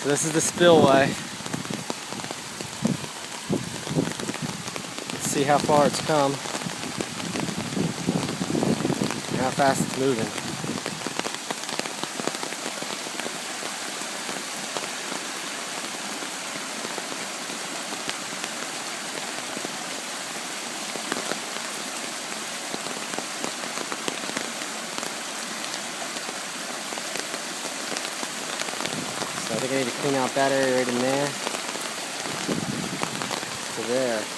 So this is the spillway. Let's see how far it's come and how fast it's moving. So I think I need to clean out that area right in there to there.